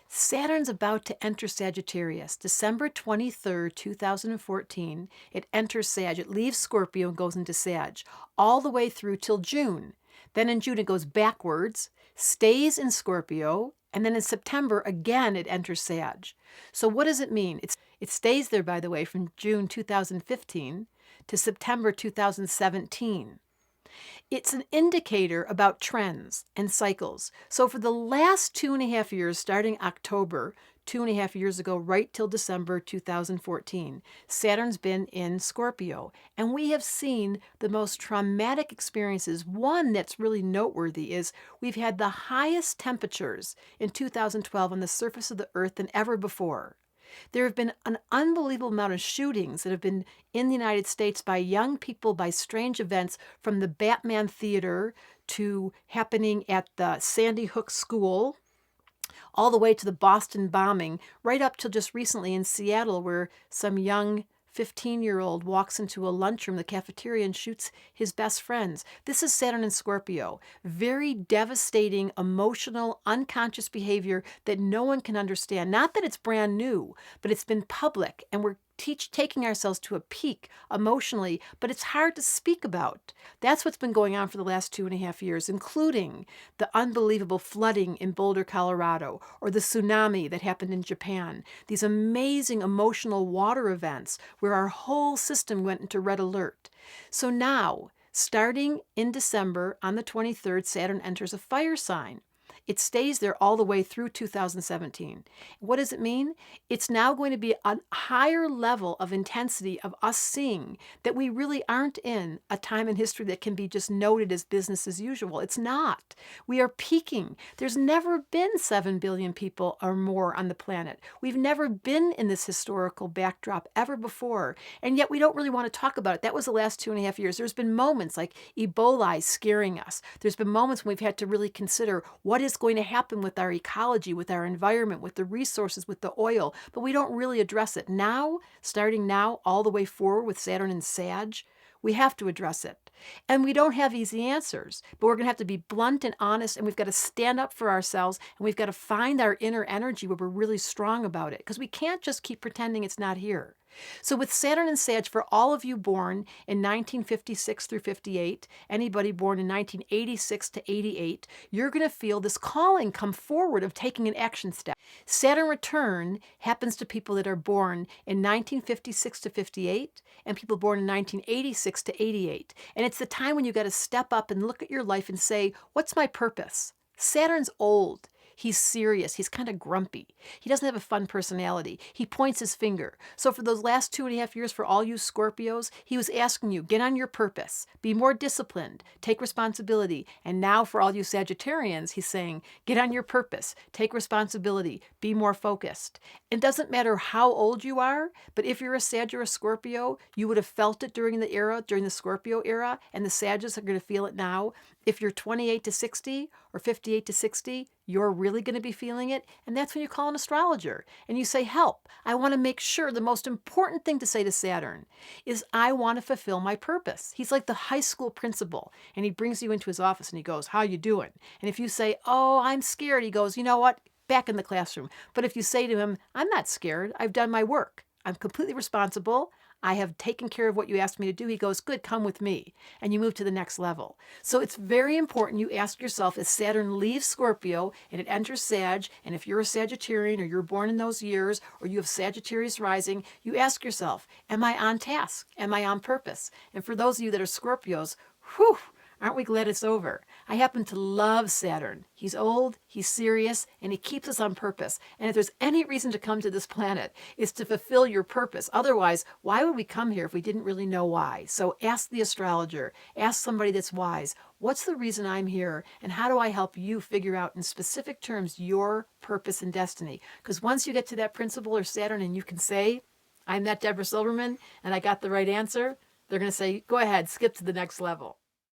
Saturn's about to enter Sagittarius. December 23rd, 2014, it enters Sag. It leaves Scorpio and goes into Sag all the way through till June. Then in June, it goes backwards, stays in Scorpio, and then in September, again, it enters Sag. So what does it mean? It stays there, by the way, from June 2015 to September 2017. It's an indicator about trends and cycles. So for the last 2.5 years, starting October, 2.5 years ago, right till December 2014, Saturn's been in Scorpio. And we have seen the most traumatic experiences. One that's really noteworthy is we've had the highest temperatures in 2012 on the surface of the Earth than ever before. There have been an unbelievable amount of shootings that have been in the United States by young people, by strange events, from the Batman Theater to happening at the Sandy Hook School, all the way to the Boston bombing, right up till just recently in Seattle, where some young 15-year-old walks into a lunchroom, the cafeteria, and shoots his best friends. This is Saturn and Scorpio. Very devastating, emotional, unconscious behavior that no one can understand. Not that it's brand new, but it's been public, and we're taking ourselves to a peak emotionally, but it's hard to speak about. That's what's been going on for the last 2.5 years, including the unbelievable flooding in Boulder, Colorado, or the tsunami that happened in Japan. These amazing emotional water events where our whole system went into red alert. So now, starting in December on the 23rd, Saturn enters a fire sign. It stays there all the way through 2017. What does it mean? It's now going to be a higher level of intensity of us seeing that we really aren't in a time in history that can be just noted as business as usual. It's not. We are peaking. There's never been 7 billion people or more on the planet. We've never been in this historical backdrop ever before. And yet we don't really want to talk about it. That was the last 2.5 years. There's been moments like Ebola scaring us. There's been moments when we've had to really consider what is going to happen with our ecology, with our environment, with the resources, with the oil, but we don't really address it. Now, starting now, all the way forward with Saturn and Sag, we have to address it. And we don't have easy answers, but we're going to have to be blunt and honest, and we've got to stand up for ourselves, and we've got to find our inner energy where we're really strong about it, because we can't just keep pretending it's not here. So with Saturn and Sag, for all of you born in 1956 through 58, anybody born in 1986 to 88, you're going to feel this calling come forward of taking an action step. Saturn return happens to people that are born in 1956 to 58 and people born in 1986 to 88. And it's the time when you got to step up and look at your life and say, what's my purpose? Saturn's old. He's serious. He's kind of grumpy. He doesn't have a fun personality. He points his finger. So for those last 2.5 years, for all you Scorpios, he was asking you, get on your purpose, be more disciplined, take responsibility. And now for all you Sagittarians, he's saying, get on your purpose, take responsibility, be more focused. It doesn't matter how old you are, but if you're a Sag or a Scorpio, you would have felt it during the Scorpio era, and the Sagittarians are going to feel it now. If you're 28 to 60 or 58 to 60, you're really going to be feeling it. And that's when you call an astrologer and you say, help. I want to make sure the most important thing to say to Saturn is I want to fulfill my purpose. He's like the high school principal, and he brings you into his office and he goes, how you doing? And if you say, oh, I'm scared, he goes, you know what? Back in the classroom. But if you say to him, I'm not scared. I've done my work. I'm completely responsible. I have taken care of what you asked me to do. He goes, good, come with me. And you move to the next level. So it's very important you ask yourself, as Saturn leaves Scorpio and it enters Sag, and if you're a Sagittarian or you're born in those years or you have Sagittarius rising, you ask yourself, am I on task? Am I on purpose? And for those of you that are Scorpios, whew, aren't we glad it's over? I happen to love Saturn. He's old, he's serious, and he keeps us on purpose. And if there's any reason to come to this planet, it's to fulfill your purpose. Otherwise, why would we come here if we didn't really know why? So ask the astrologer, ask somebody that's wise, what's the reason I'm here, and how do I help you figure out in specific terms your purpose and destiny? Because once you get to that principle or Saturn and you can say, I'm that Deborah Silverman, and I got the right answer, they're going to say, go ahead, skip to the next level.